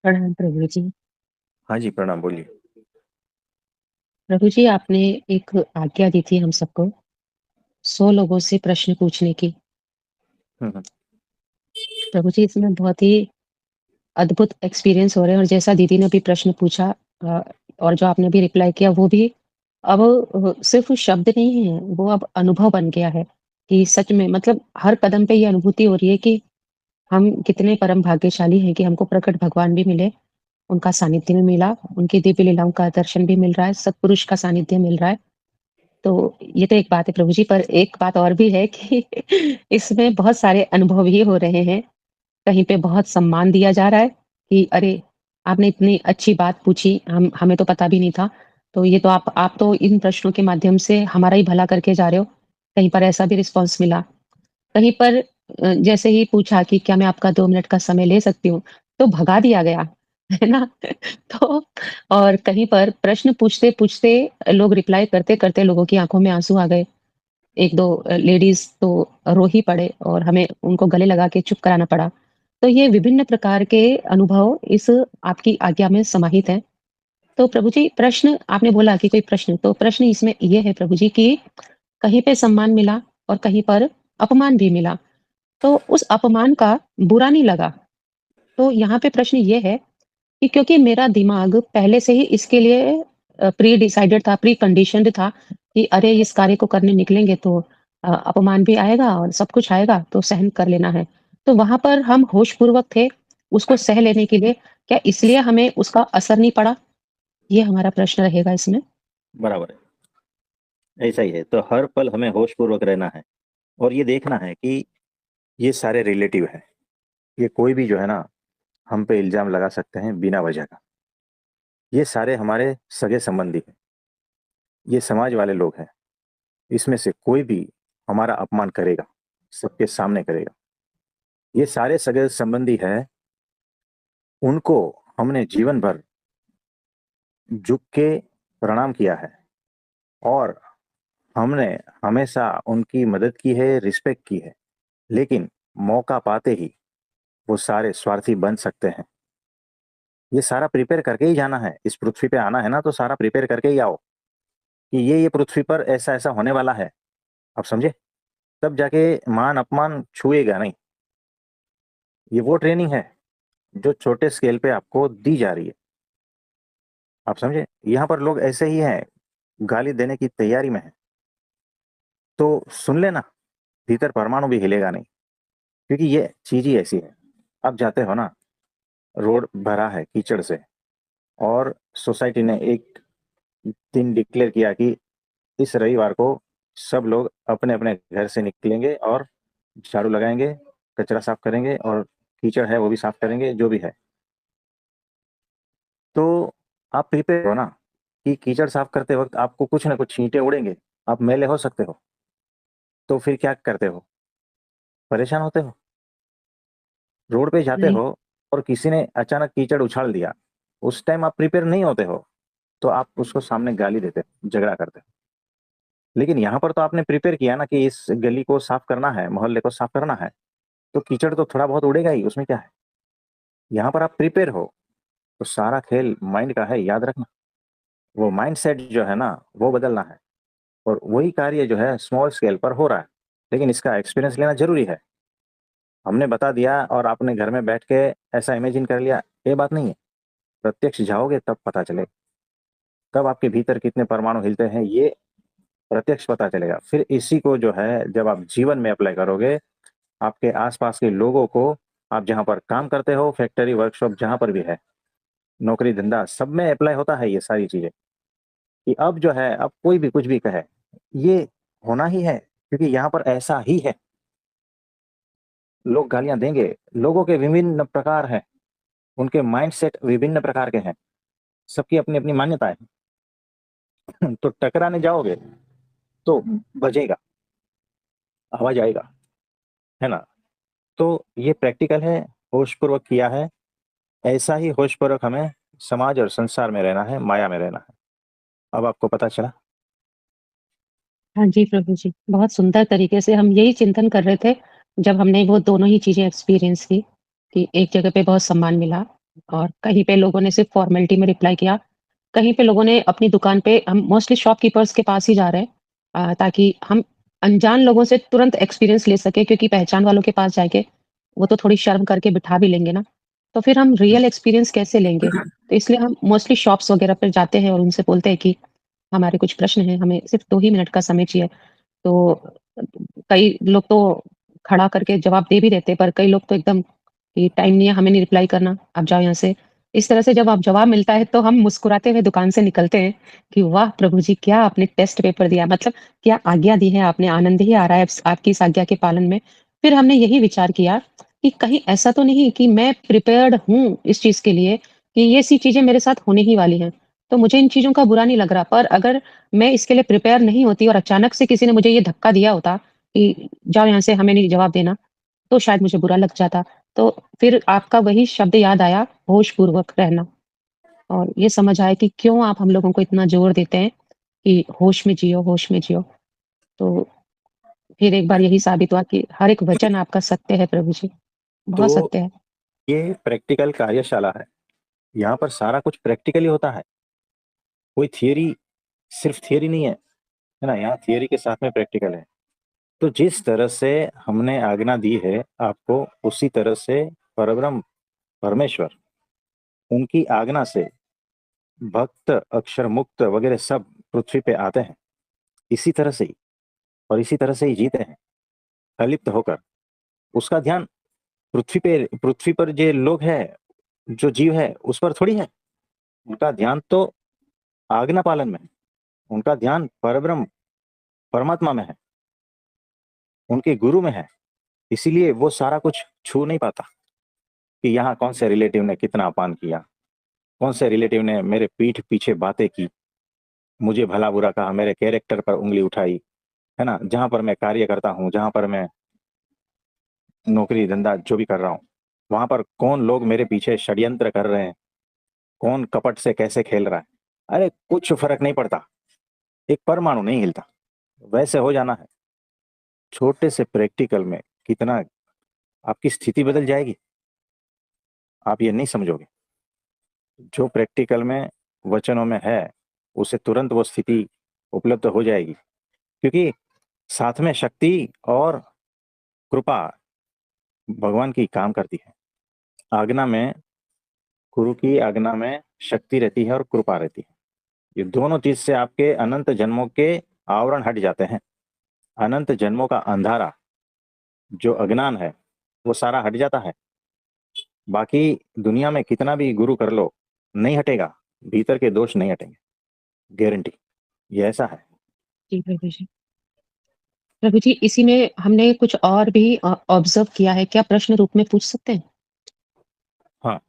प्रणाम प्रभु जी। हाँ जी, प्रणाम, बोलिए। प्रभु जी, आपने एक आज्ञा दी थी हम सबको 100 लोगों से प्रश्न पूछने की। हुँ, हुँ। प्रभु जी, इसमें बहुत ही अद्भुत एक्सपीरियंस हो रहे हैं और जैसा दीदी ने अभी प्रश्न पूछा और जो आपने अभी रिप्लाई किया वो भी अब सिर्फ़ शब्द नहीं है, वो अब अनुभव बन गया है कि सच में मतलब हर कदम पे ये अनुभूति हो रही है कि हम कितने परम भाग्यशाली हैं कि हमको प्रकट भगवान भी मिले, उनका सानिध्य भी मिला, उनकी दिव्य लीलाओं का दर्शन भी मिल रहा है, सत्पुरुष का सानिध्य मिल रहा है। तो ये तो एक बात है प्रभु जी, पर एक बात और भी है कि इसमें बहुत सारे अनुभव ही हो रहे हैं। कहीं पे बहुत सम्मान दिया जा रहा है कि अरे! आपने इतनी अच्छी बात पूछी, हमें तो पता भी नहीं था। तो ये तो आप तो इन प्रश्नों के माध्यम से हमारा ही भला करके जा रहे हो। कहीं पर ऐसा भी रिस्पॉन्स मिला। कहीं पर जैसे ही पूछा कि क्या मैं आपका 2 मिनट का समय ले सकती हूँ? तो भगा दिया गया, है ना? तो और कहीं पर प्रश्न पूछते-पूछते लोग रिप्लाई करते-करते लोगों की आँखों में आँसू आ गए। 1-2 लेडीज़ तो रो ही पड़े और हमें उनको गले लगा के चुप कराना पड़ा। तो ये विभिन्न प्रकार के अनुभव इस आपकी आज्ञा में समाहित हैं। तो प्रभु जी प्रश्न आपने बोला कि कोई प्रश्न, तो प्रश्न इसमें ये है प्रभु जी कि कहीं पे सम्मान मिला और कहीं पर अपमान भी मिला। तो उस अपमान का बुरा नहीं लगा। तो यहाँ पे प्रश्न ये है कि क्योंकि मेरा दिमाग पहले से ही इसके लिए प्री डिसाइडेड था, प्री कंडीशन्ड था कि अरे इस कार्य को करने निकलेंगे तो अपमान भी आएगा और सब कुछ आएगा तो सहन कर लेना है। तो वहाँ पर हम होशपूर्वक थे, उसको सह लेने के लिए, क्या इसलिए हमें उसका असर नहीं पड़ा? ये हमारा प्रश्न रहेगा इसमें। बराबर है, ऐसा ही है। तो हर पल हमें होशपूर्वक रहना है और ये देखना है कि ये सारे रिलेटिव हैं। ये कोई भी जो है ना, हम पे इल्ज़ाम लगा सकते हैं बिना वजह का। ये सारे हमारे सगे-संबंधी हैं, ये समाज वाले लोग हैं। इसमें से कोई भी हमारा अपमान करेगा, सबके सामने करेगा। ये सारे सगे-संबंधी हैं, उनको हमने जीवन भर झुक के प्रणाम किया है और हमने हमेशा उनकी मदद की है, रिस्पेक्ट की है। लेकिन मौका पाते ही वो सारे स्वार्थी बन सकते हैं। ये सारा प्रिपेयर करके ही जाना है। इस पृथ्वी पे आना है ना, तो सारा प्रिपेयर करके ही आओ कि ये पृथ्वी पर ऐसा-ऐसा होने वाला है। आप समझे? तब जाके मान-अपमान छुएगा नहीं। ये वो ट्रेनिंग है जो छोटे स्केल पे आपको दी जा रही है। आप समझे? यहाँ पर लोग ऐसे ही हैं, गाली देने की तैयारी में हैं। तो सुन लेना, भीतर परमाणु भी हिलेगा नहीं, क्योंकि ये चीज़ ही ऐसी है। आप जाते हो ना, रोड भरा है कीचड़ से और सोसाइटी ने एक दिन डिक्लेयर किया कि इस रविवार को सब लोग अपने-अपने घर से निकलेंगे और झाड़ू लगाएँगे, कचरा साफ करेंगे और कीचड़ है वो भी साफ करेंगे, जो भी है। तो आप प्रिपेयर हो ना कि कीचड़ साफ करते वक़्त आपको कुछ न कुछ छींटे उड़ेंगे, आप मैले हो सकते हो। तो फिर क्या करते हो? परेशान होते हो। रोड पे जाते नहीं, हो और किसी ने अचानक कीचड़ उछाल दिया, उस टाइम आप प्रिपेयर नहीं होते हो, तो आप उसको सामने गाली देते हो, झगड़ा करते हो। लेकिन यहाँ पर तो आपने प्रिपेयर किया ना कि इस गली को साफ करना है, मोहल्ले को साफ करना है, तो कीचड़ तो थोड़ा बहुत उड़ेगा ही, उसमें क्या है? यहाँ पर आप प्रिपेयर हो, तो सारा खेल माइंड का है, याद रखना। वो माइंडसेट जो है ना, वो बदलना है और वही कार्य जो है स्मॉल स्केल पर हो रहा है, लेकिन इसका एक्सपीरियंस लेना ज़रूरी है। हमने बता दिया और आपने घर में बैठ के ऐसा इमेजिन कर लिया, ये बात नहीं है। प्रत्यक्ष जाओगे तब पता चलेगा, तब आपके भीतर कितने परमाणु हिलते हैं, ये प्रत्यक्ष पता चलेगा। फिर इसी को जो है जब आप जीवन में अप्लाई करोगे, आपके आस-पास के लोगों को, आप जहाँ पर काम करते हो, फैक्ट्री, वर्कशॉप जहाँ पर भी है, नौकरी-धंधा सब में अप्लाई होता है ये सारी चीज़ें, कि अब जो है, अब कोई भी कुछ भी कहे, ये होना ही है क्योंकि यहाँ पर ऐसा ही है। लोग गालियाँ देंगे, लोगों के विभिन्न प्रकार हैं, उनके माइंडसेट विभिन्न प्रकार के हैं, सबकी अपनी-अपनी मान्यताएँ हैं। तो टकराने जाओगे, तो बजेगा, आवाज़ आएगा, है ना? तो ये प्रैक्टिकल है, होशपूर्वक किया है। ऐसा ही होशपूर्वक हमें समाज और संसार में रहना है, माया में रहना है। अब आपको पता चला? हाँ जी प्रभु जी, बहुत सुंदर तरीके से हम यही चिंतन कर रहे थे, जब हमने वो दोनों ही चीज़ें एक्सपीरियंस की, कि एक जगह पे बहुत सम्मान मिला और कहीं पे लोगों ने सिर्फ़ फ़ॉर्मेलिटी में रिप्लाई किया, कहीं पे लोगों ने अपनी दुकान पे हम मोस्टली शॉपकीपर्स के पास ही जा रहे हैं ताकि हम अनजान लोगों से तुरंत एक्सपीरियंस ले सकें क्योंकि पहचान वालों के पास जाके वो तो थोड़ी शर्म करके बिठा भी लेंगे ना, तो फिर हम रियल एक्सपीरियंस कैसे लेंगे? तो इसलिए हम मोस्टली शॉप्स वगैरह पे जाते हैं और उनसे बोलते हैं कि हमारे कुछ प्रश्न हैं, हमें सिर्फ़ 2 ही मिनट का समय चाहिए। तो कई लोग तो खड़ा करके जवाब दे भी देते हैं, पर कई लोग तो एकदम कि टाइम नहीं है, हमें नहीं रिप्लाई करना, आप जाओ यहाँ से। इस तरह से जब आप जवाब मिलता है तो हम मुस्कुराते हुए दुकान से निकलते हैं कि वाह प्रभु जी! क्या आपने टेस्ट पेपर दिया, मतलब क्या आज्ञा दी है आपने, आनंद ही आ रहा है आपकी इस आज्ञा के पालन में। फिर हमने यही विचार किया कि कहीं ऐसा तो नहीं कि मैं प्रिपेयर्ड हूँ इस चीज़ के लिए कि ये सी चीज़ें मेरे साथ होने ही वाली हैं। तो मुझे इन चीज़ों का बुरा नहीं लग रहा, पर अगर मैं इसके लिए प्रिपेयर नहीं होती और अचानक से किसी ने मुझे ये धक्का दिया होता कि जाओ यहाँ से, हमें नहीं जवाब देना, तो शायद मुझे बुरा लग जाता। तो फिर आपका वही शब्द याद आया, होशपूर्वक रहना, और ये समझ आया कि क्यों आप हम लोगों को इतना ज़ोर देते हैं कि होश में जियो, होश में जियो। तो फिर एक बार यही साबित हुआ कि हर एक वचन आपका सत्य है प्रभु जी, बहुत तो सत्य है। ये प्रैक्टिकल कार्यशाला है। यहाँ पर सारा कुछ प्रैक्टिकली होता है। कोई थियरी, सिर्फ थियरी नहीं है ना? यहाँ थियरी के साथ में प्रैक्टिकल है। तो जिस तरह से हमने आज्ञा दी है आपको, उसी तरह से परब्रह्म परमेश्वर, उनकी आज्ञा से भक्त, अक्षर मुक्त वगैरह सब पृथ्वी पे आते हैं, इसी तरह से ही, और इसी तरह से ही जीते हैं, अलिप्त होकर। उसका ध्यान पृथ्वी पर जो लोग हैं, जो जीव है, उस पर थोड़ी है। उनका ध्यान तो आज्ञा पालन में है। उनका ध्यान परब्रह्म परमात्मा में है, उनके गुरु में है। इसीलिए वो सारा कुछ छू नहीं पाता कि यहाँ कौन से रिलेटिव ने कितना अपान किया, कौन से रिलेटिव ने मेरे पीठ पीछे बातें की, मुझे भला बुरा कहा, मेरे कैरेक्टर पर उंगली उठाई, है ना? जहां पर मैं कार्य करता हूँ, जहां पर मैं नौकरी धंधा जो भी कर रहा हूँ, वहां पर कौन लोग मेरे पीछे षड्यंत्र कर रहे हैं, कौन कपट से कैसे खेल रहा है, अरे कुछ फर्क नहीं पड़ता। एक परमाणु नहीं हिलता। वैसे हो जाना है। छोटे से प्रैक्टिकल में कितना आपकी स्थिति बदल जाएगी, आप ये नहीं समझोगे। जो प्रैक्टिकल में वचनों में है, उसे तुरंत वो स्थिति उपलब्ध हो जाएगी, क्योंकि साथ में शक्ति और कृपा भगवान की काम करती है। आज्ञा में, गुरु की आज्ञा में शक्ति रहती है और कृपा रहती है। ये दोनों चीज से आपके अनंत जन्मों के आवरण हट जाते हैं। अनंत जन्मों का अंधारा, जो अज्ञान है, वो सारा हट जाता है। बाकी दुनिया में कितना भी गुरु कर लो, नहीं हटेगा। भीतर के दोष नहीं हटेंगे, गारंटी। ये ऐसा है। जी, प्रभु जी। प्रभु जी, इसी में हमने कुछ और भी ऑब्ज़र्व किया है, क्या प्रश्न रूप में पूछ सकते हैं? हाँ।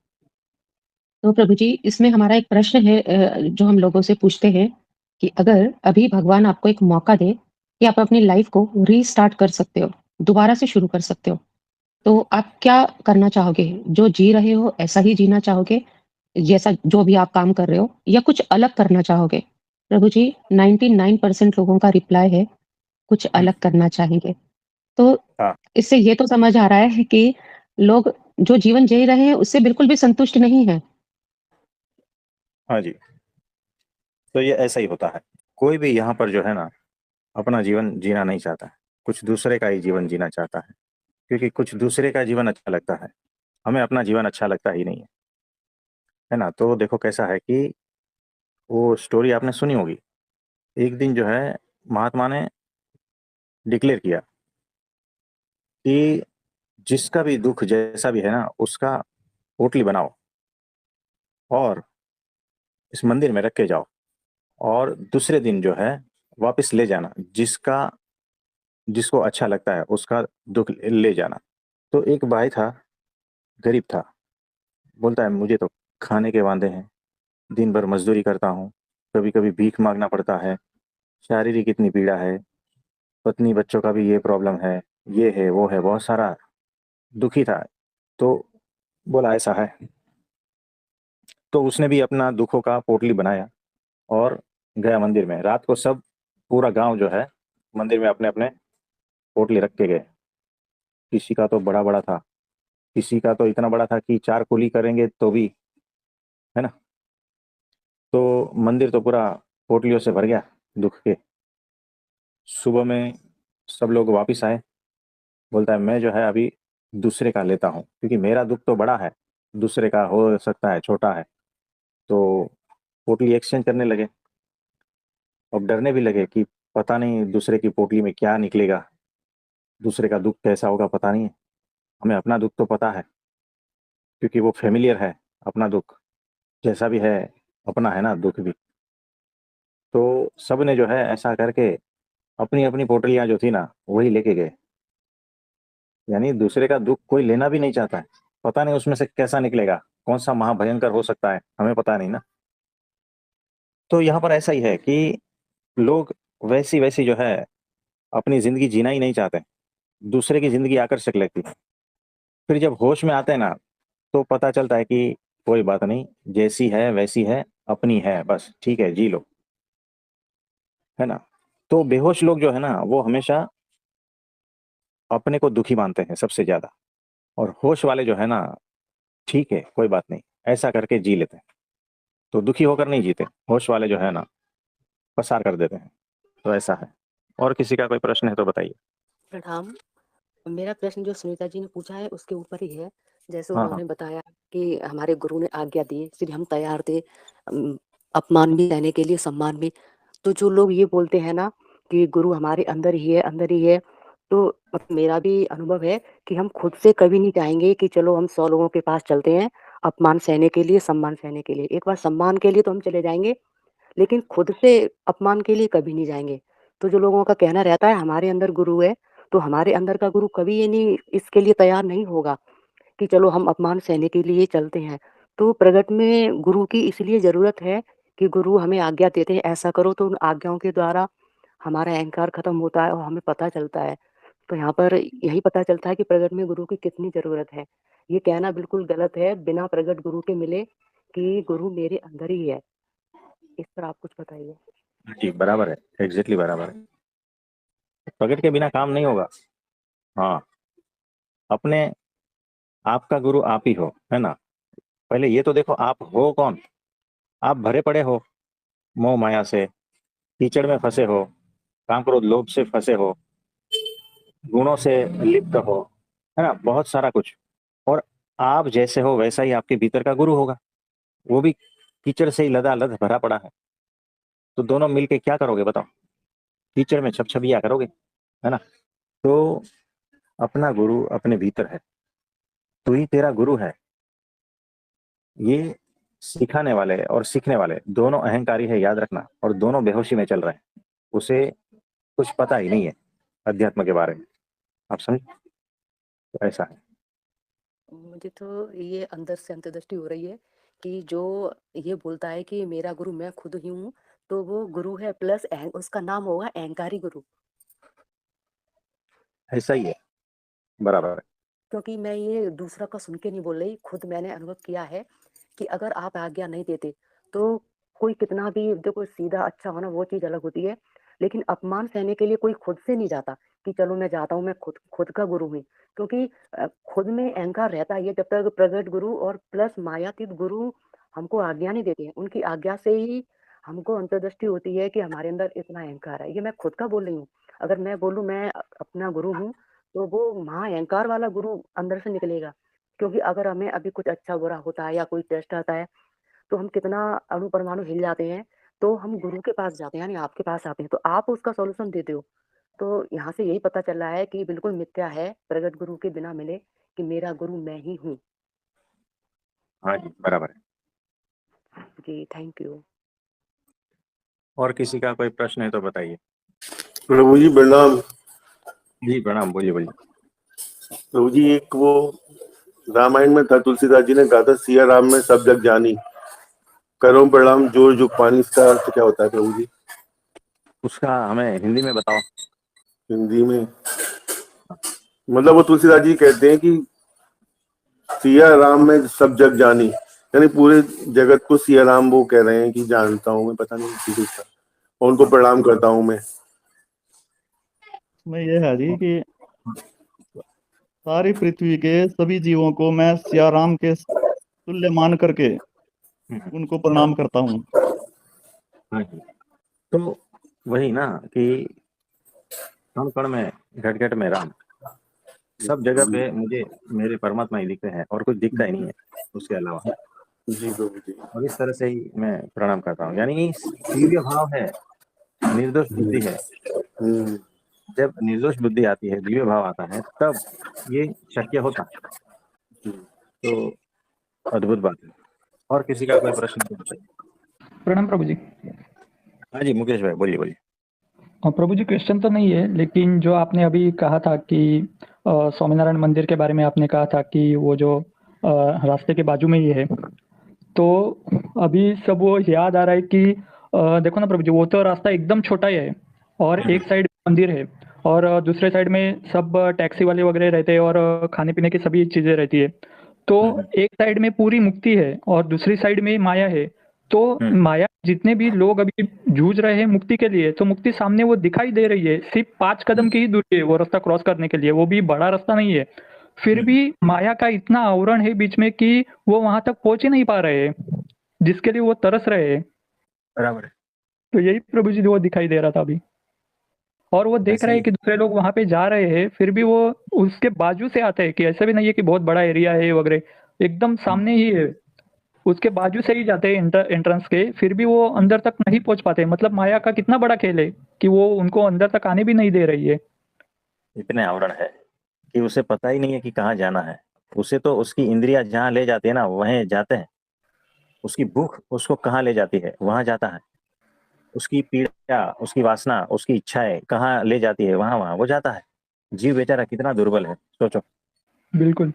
तो प्रभु जी, इसमें हमारा एक प्रश्न है जो हम लोगों से पूछते हैं कि अगर अभी भगवान आपको एक मौका दे कि आप अपनी लाइफ को रीस्टार्ट कर सकते हो, दोबारा से शुरू कर सकते हो, तो आप क्या करना चाहोगे? जो जी रहे हो ऐसा ही जीना चाहोगे, जैसा जो भी आप काम कर रहे हो, या कुछ अलग करना चाहोगे? प्रभु जी, 99% लोगों का रिप्लाई है कुछ अलग करना चाहेंगे। तो हाँ। इससे ये तो समझ आ रहा है कि लोग जो जीवन जी रहे हैं उससे बिल्कुल भी संतुष्ट नहीं हैं। हाँ जी। तो ये ऐसा ही होता है। कोई भी यहाँ पर जो है ना, अपना जीवन जीना नहीं चाहता है, कुछ दूसरे का ही जीवन जीना चाहता है। क्योंकि कुछ दूसरे का जीवन अच्छा लगता है, हमें अपना जीवन अच्छा लगता ही नहीं है ना? तो देखो कैसा है कि वो स्टोरी आपने सुनी होगी। एक दिन जो है, महात्मा ने डिक्लेयर किया कि जिसका भी दुख जैसा भी है ना, उसका पोटली बनाओ और इस मंदिर में रख के जाओ, और दूसरे दिन जो है वापस ले जाना। जिसको अच्छा लगता है उसका दुख ले जाना। तो एक भाई था, गरीब था, बोलता है मुझे तो खाने के वांदे हैं, दिन भर मजदूरी करता हूँ, कभी कभी भीख मांगना पड़ता है, शारीरिक इतनी पीड़ा है, पत्नी बच्चों का भी ये प्रॉब्लम है, ये है वो है, बहुत सारा दुखी था। तो बोला ऐसा है। तो उसने भी अपना दुखों का पोटली बनाया और गया मंदिर में। रात को सब, पूरा गांव जो है, मंदिर में अपने अपने पोटली रख के गए। किसी का तो बड़ा बड़ा था, किसी का तो इतना बड़ा था कि 4 कुली करेंगे तो भी, है ना। तो मंदिर तो पूरा पोटलियों से भर गया दुख के। सुबह में सब लोग वापिस आए। बोलता है मैं जो है अभी दूसरे का लेता हूँ, क्योंकि मेरा दुख तो बड़ा है, दूसरे का हो सकता है छोटा है। तो पोटली एक्सचेंज करने लगे। अब डरने भी लगे कि पता नहीं दूसरे की पोटली में क्या निकलेगा, दूसरे का दुख कैसा होगा पता नहीं है। हमें अपना दुख तो पता है, क्योंकि वो फेमिलियर है। अपना दुख जैसा भी है, अपना है ना दुख भी। तो सब ने जो है ऐसा करके अपनी अपनी पोटलियां जो थी ना वही लेके गए। यानी दूसरे का दुख कोई लेना भी नहीं चाहता है। पता नहीं उसमें से कैसा निकलेगा, कौन सा महाभयंकर हो सकता है, हमें पता नहीं ना। तो यहाँ पर ऐसा ही है कि लोग वैसी वैसी जो है अपनी जिंदगी जीना ही नहीं चाहते। दूसरे की जिंदगी आकर्षक लगती है। फिर जब होश में आते हैं ना, तो पता चलता है कि कोई बात नहीं, जैसी है वैसी है, अपनी है, बस ठीक है जी लो, है ना। तो बेहोश लोग जो है ना वो हमेशा अपने को दुखी मानते हैं सबसे ज्यादा। और होश वाले जो है ना, ठीक है कोई बात नहीं, ऐसा करके जी लेते हैं। तो दुखी होकर नहीं जीते, होश वाले जो है ना पसार कर देते हैं। तो ऐसा है। और किसी का कोई प्रश्न है तो बताइए। प्रणाम। मेरा प्रश्न जो सुनीता जी ने पूछा है उसके ऊपर ही है। जैसे हाँ हाँ। उन्होंने बताया कि हमारे गुरु ने आज्ञा दी, इसलिए हम तैयार थे, अपमान भी सहने के लिए, सम्मान भी। तो जो लोग ये बोलते हैं ना कि गुरु हमारे अंदर ही है, अंदर ही है, तो मेरा भी अनुभव है कि हम खुद से कभी नहीं चाहेंगे कि चलो हम 100 लोगों के पास चलते हैं अपमान सहने के लिए, सम्मान सहने के लिए। एक बार सम्मान के लिए तो हम चले जाएंगे, लेकिन खुद से अपमान के लिए कभी नहीं जाएंगे। तो जो लोगों का कहना रहता है हमारे अंदर गुरु है, तो हमारे अंदर का गुरु कभी ये नहीं, इसके लिए तैयार नहीं होगा कि चलो हम अपमान सहने के लिए चलते हैं। तो प्रगट में गुरु की इसलिए जरूरत है कि गुरु हमें आज्ञा देते हैं ऐसा करो, तो उन आज्ञाओं के द्वारा हमारा अहंकार खत्म होता है और हमें पता चलता है। तो यहाँ पर यही पता चलता है कि प्रगट में गुरु की कितनी जरूरत है। ये कहना बिल्कुल गलत है बिना प्रगट गुरु के मिले कि गुरु मेरे अंदर ही है। इस पर आप कुछ बताइए। जी बराबर है, एग्जैक्टली बराबर है। प्रगट के बिना काम नहीं होगा। हाँ, अपने आपका गुरु आप ही हो, है ना। पहले ये तो देखो आप हो कौन। आप भरे पड़े हो मोह माया से, कीचड़ में फंसे हो, काम क्रोध लोभ से फंसे हो, गुणों से लिप्त हो, है ना, बहुत सारा कुछ। और आप जैसे हो वैसा ही आपके भीतर का गुरु होगा। वो भी कीचड़ से ही लदालद भरा पड़ा है। तो दोनों मिलके क्या करोगे बताओ। कीचड़ में छपछपिया करोगे, है ना। तो अपना गुरु अपने भीतर है। तू ही तेरा गुरु है। ये सिखाने वाले और सीखने वाले दोनों अहंकारी है, याद रखना, और दोनों बेहोशी में चल रहे हैं। उसे कुछ पता ही नहीं है अध्यात्म के बारे में। आप समझ। तो ऐसा है। मुझे तो ये अंदर से अंतर्दृष्टि हो रही है कि जो ये बोलता है कि मेरा गुरु मैं खुद ही हूँ, तो वो गुरु है प्लस उसका नाम होगा अहंकारी गुरु। ऐसा ही है, बराबर है। क्योंकि मैं ये दूसरा का सुन के नहीं बोल रही, खुद मैंने अनुभव किया है कि अगर आप आज्ञा नहीं देते तो कोई कितना भी, देखो सीधा अच्छा होना वो चीज अलग होती है, लेकिन अपमान सहने के लिए कोई खुद से नहीं जाता कि चलो मैं जाता हूँ, मैं खुद खुद का गुरु हूँ। क्योंकि खुद में अहंकार रहता ही है जब तक प्रगट गुरु और प्लस मायातीत गुरु हमको आज्ञा नहीं देते हैं। उनकी आज्ञा से ही हमको अंतर्दृष्टि होती है कि हमारे अंदर इतना अहंकार है। ये मैं खुद का बोल रही हूँ। अगर मैं बोलूँ मैं अपना गुरु हूँ, तो वो महा अहंकार वाला गुरु अंदर से निकलेगा। क्योंकि अगर हमें अभी कुछ अच्छा बुरा होता है या कोई टेस्ट आता है, तो हम कितना अणु परमाणु हिल जाते हैं, तो हम गुरु के पास जाते हैं, यानी आपके पास आते हैं, तो आप उसका सॉल्यूशन देते हो। तो यहाँ से यही पता चल रहा है कि बिल्कुल मिथ्या है प्रगट गुरु के बिना मिले कि मेरा गुरु मैं ही हूँ। हाँ जी बराबर है। जी थैंक यू। और किसी का कोई प्रश्न है तो बताइए। प्रभु जी प्रणाम। जी प्रणाम, बोलिए बोलिए। प्रभु जी एक वो रामायण में था, तुलसीदास जी ने कहा था सिया राम में सब जग जानी, करो प्रणाम जोर जुग पानी। इसका अर्थ क्या होता है प्रभु जी? उसका हमें हिंदी में बताओ। हिंदी में मतलब वो तुलसीदास जी कहते हैं कि सिया राम में सब जग जानी, यानी पूरे जगत को सिया राम वो कह रहे हैं कि जानता हूँ मैं, पता नहीं किसी का, और उनको हाँ प्रणाम करता हूँ मैं। मैं ये है जी कि सारी पृथ्वी के सभी जीवों को मैं सिया राम के तुल्य मान करके उनको प्रणाम करता हूँ। हाँ जी। तो वही ना कि कण कण में घट घट में राम, सब जगह पे मुझे मेरे परमात्मा ही दिखते हैं और कुछ दिखता ही नहीं है उसके अलावा। जी प्रभु जी। और इस तरह से ही मैं प्रणाम करता हूँ। यानी दिव्य भाव है, निर्दोष बुद्धि है। हम्म, जब निर्दोष बुद्धि आती है, दिव्य भाव आता है, तब ये शक्य होता है। तो अद्भुत बात है। और किसी का कोई प्रश्न तो बताइए। प्रणाम प्रभु जी। हाँ जी मुकेश भाई, बोलिए बोलिए। प्रभु जी, क्वेश्चन तो नहीं है, लेकिन जो आपने अभी कहा था कि स्वामीनारायण मंदिर के बारे में आपने कहा था कि वो जो रास्ते के बाजू में ही है, तो अभी सब वो याद आ रहा है कि देखो ना प्रभु जी, वो तो रास्ता एकदम छोटा ही है और एक साइड मंदिर है और दूसरे साइड में सब टैक्सी वाले वगैरह रहते हैं और खाने पीने की सभी चीजें रहती है। तो एक साइड में पूरी मुक्ति है और दूसरी साइड में माया है। तो माया जितने भी लोग अभी जूझ रहे हैं मुक्ति के लिए, तो मुक्ति सामने वो दिखाई दे रही है, सिर्फ 5 कदम की ही दूरी है वो रास्ता क्रॉस करने के लिए, वो भी बड़ा रास्ता नहीं है। फिर भी माया का इतना आवरण है बीच में कि वो वहां तक पहुंच ही नहीं पा रहे हैं जिसके लिए वो तरस रहे हैं। बराबर है। तो यही प्रभु जी वो दिखाई दे रहा था अभी। और वो देख ऐसे रहे ही हैं कि दूसरे लोग वहां पे जा रहे हैं, फिर भी वो उसके बाजू से आते हैं, कि ऐसा भी नहीं है कि बहुत बड़ा एरिया है वगैरह, एकदम सामने ही है, उसके बाजू से ही जाते हैं एंट्रेंस के, फिर भी वो अंदर तक नहीं पहुंच पाते। मतलब माया का कितना बड़ा खेल है कि वो उनको अंदर तक आने भी नहीं दे रही है। इतने आवरण है कि उसे पता ही नहीं है कि कहाँ जाना है। उसे तो उसकी इंद्रियां जहाँ ले जाती है ना, वहीं जाते हैं। उसकी भूख उसको कहाँ ले जाती है, वहां जाता है। उसकी पीड़ा, उसकी वासना, उसकी इच्छाएं कहाँ ले जाती है, वहां वहां वो जाता है। जीव बेचारा कितना दुर्बल है, सोचो। बिल्कुल।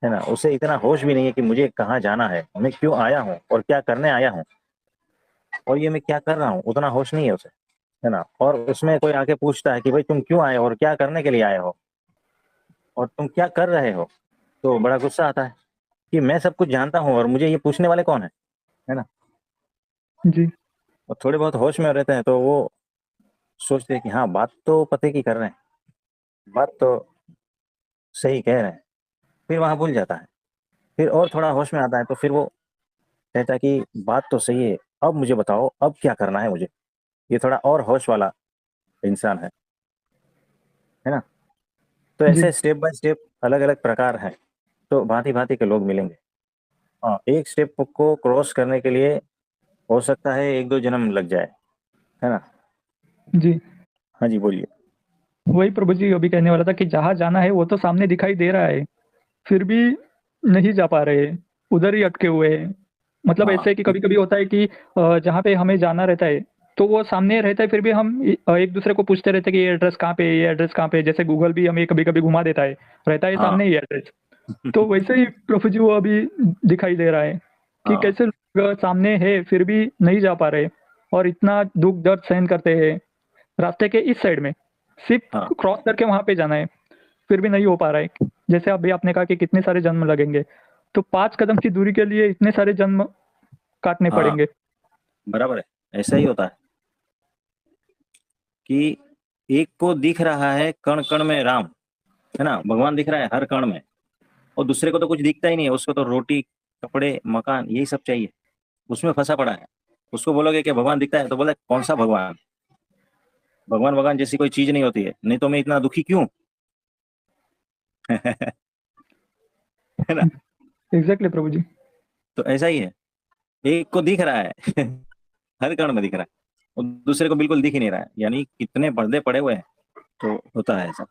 है ना, उसे इतना होश भी नहीं है कि मुझे कहाँ जाना है, मैं क्यों आया हूँ और क्या करने आया हूँ, और ये मैं क्या कर रहा हूँ, उतना होश नहीं है उसे। है ना। और उसमें कोई आके पूछता है कि भाई तुम क्यों आए हो और क्या करने के लिए आए हो और तुम क्या कर रहे हो, तो बड़ा गुस्सा आता है कि मैं सब कुछ जानता हूँ और मुझे ये पूछने वाले कौन है ना। जी। और थोड़े बहुत होश में रहते हैं तो वो सोचते हैं कि हाँ बात तो पते की कर रहे हैं, बात तो सही कह रहे हैं। फिर वहां भूल जाता है। फिर और थोड़ा होश में आता है तो फिर वो कहता है कि बात तो सही है, अब मुझे बताओ अब क्या करना है मुझे। ये थोड़ा और होश वाला इंसान है ना। तो जी। ऐसे स्टेप बाय स्टेप अलग अलग प्रकार हैं। तो भांति भांति के लोग मिलेंगे। हाँ, एक स्टेप को क्रॉस करने के लिए हो सकता है 1-2 जन्म लग जाए। है ना। जी। हाँ जी बोलिए। वही प्रभु जी अभी कहने वाला था कि जहाँ जाना है वो तो सामने दिखाई दे रहा है, फिर भी नहीं जा पा रहे हैं, उधर ही अटके हुए हैं। मतलब हाँ। ऐसे कि कभी कभी होता है कि जहाँ पे हमें जाना रहता है तो वो सामने रहता है, फिर भी हम एक दूसरे को पूछते रहते हैं कि ये एड्रेस कहाँ पे है, ये एड्रेस कहाँ पे है। जैसे गूगल भी हमें कभी कभी घुमा देता है, रहता है हाँ। सामने ही एड्रेस। तो वैसे ही प्रभु जी वो अभी दिखाई दे रहा है कि हाँ। कैसे लोग सामने है फिर भी नहीं जा पा रहे और इतना दुख दर्द सहन करते हैं। रास्ते के इस साइड में सिर्फ हाँ। क्रॉस करके वहां पे जाना है, फिर भी नहीं हो पा रहा है। जैसे अभी आपने कहा कि कितने सारे जन्म लगेंगे, तो 5 कदम की दूरी के लिए इतने सारे जन्म काटने हाँ पड़ेंगे। बराबर है। ऐसा ही होता है कि एक को दिख रहा है कण कण में राम, है ना, भगवान दिख रहा है हर कण में, और दूसरे को तो कुछ दिखता ही नहीं है। उसको तो रोटी, कपड़े, मकान यही सब चाहिए, उसमें फंसा पड़ा है। उसको बोलोगे कि भगवान दिखता है तो बोले कौन सा भगवान, भगवान भगवान जैसी कोई चीज नहीं होती है, नहीं तो मैं इतना दुखी क्यों। है ना। एग्जैक्टली प्रभु जी। तो ऐसा ही है, एक को दिख रहा है हर कण में दिख रहा है और दूसरे को बिल्कुल दिख ही नहीं रहा है, यानी कितने पर्दे पड़े हुए हैं। तो होता है ऐसा।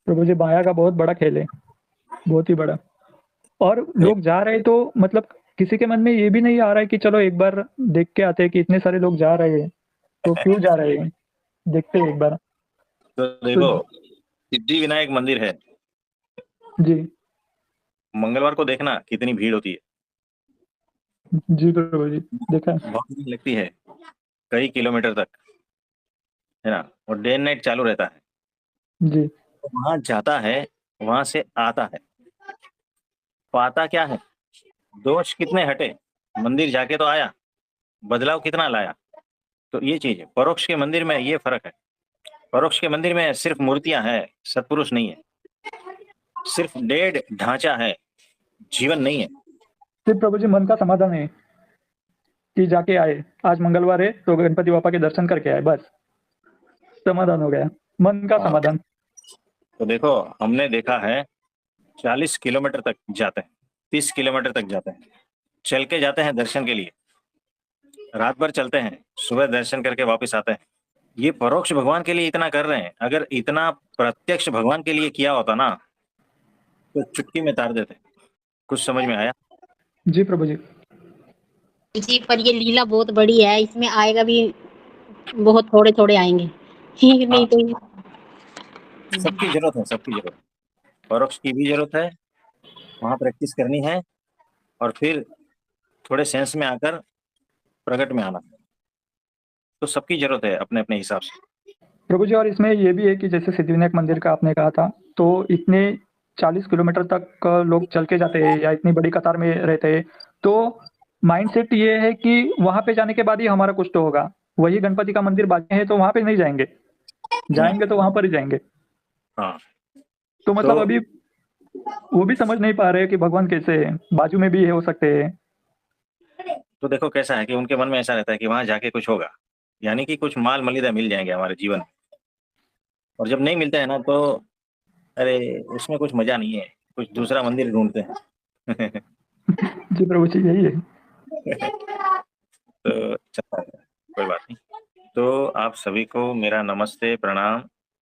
प्रभु जी माया का बहुत बड़ा खेल है, बहुत ही बड़ा। और लोग जा रहे तो मतलब किसी के मन में ये भी नहीं आ रहा है कि चलो एक बार देख के आते हैं कि इतने सारे लोग जा रहे हैं तो क्यों जा रहे हैं, देखते हैं एक बार। तो तो देखो, सिद्धि विनायक मंदिर है, जी। मंगलवार को देखना कितनी भीड़ होती है। जी प्रभु जी, देखा है। बहुत भीड़ लगती है, कई किलोमीटर तक, है ना, और डे एंड नाइट चालू रहता है। जी। तो वहां जाता है, वहां से आता है, पाता क्या है, दोष कितने हटे, मंदिर जाके तो आया, बदलाव कितना लाया। तो ये चीज है, परोक्ष के मंदिर में ये फर्क है। परोक्ष के मंदिर में सिर्फ मूर्तियां हैं, सत्पुरुष नहीं है। सिर्फ डेढ़ ढांचा है, जीवन नहीं है। सिर्फ प्रभु जी मन का समाधान है कि जाके आए, आज मंगलवार है तो गणपति बापा के दर्शन करके आए, बस समाधान हो गया, मन का हाँ। समाधान। तो देखो हमने देखा है 40 किलोमीटर तक जाते हैं, 30 किलोमीटर तक जाते हैं, चल के जाते हैं दर्शन के लिए, रात भर चलते हैं, सुबह दर्शन करके वापस आते हैं। ये परोक्ष भगवान के लिए इतना कर रहे हैं, अगर इतना प्रत्यक्ष भगवान के लिए किया होता ना तो चुटकी में तार देते। कुछ समझ में आया? जी प्रभु जी। जी पर ये लीला बहुत बड़ी है, इसमें आएगा भी बहुत थोड़े थोड़े आएंगे नहीं तो सबकी जरूरत है, सबकी जरूरत, परोक्ष की भी जरूरत है, वहां प्रैक्टिस करनी है और फिर थोड़े सेंस में आकर प्रकट में आना, तो सबकी जरूरत है अपने अपने हिसाब से। प्रभु जी और इसमें ये भी है कि जैसे सिद्धिविनायक मंदिर का आपने कहा था, तो इतने 40 किलोमीटर तक लोग चल के जाते हैं या इतनी बड़ी कतार में रहते हैं, तो माइंडसेट ये है कि वहां पे जाने के बाद ही हमारा कुछ तो होगा। वही गणपति का मंदिर बाकी है तो वहां पे नहीं जाएंगे, जाएंगे तो वहां पर ही जाएंगे। हाँ, तो मतलब तो अभी वो भी समझ नहीं पा रहे कि भगवान कैसे है, बाजू में भी हो सकते हैं। तो देखो कैसा है कि उनके मन में ऐसा रहता है कि वहां जाके कुछ होगा, यानी कि कुछ माल मलिदा मिल जाएंगे हमारे जीवन में, और जब नहीं मिलता है ना तो अरे उसमें कुछ मजा नहीं है, कुछ दूसरा मंदिर ढूंढते हैं जी प्रभु जी यही है। तो चलता है, कोई बात नहीं। तो आप सभी को मेरा नमस्ते, प्रणाम।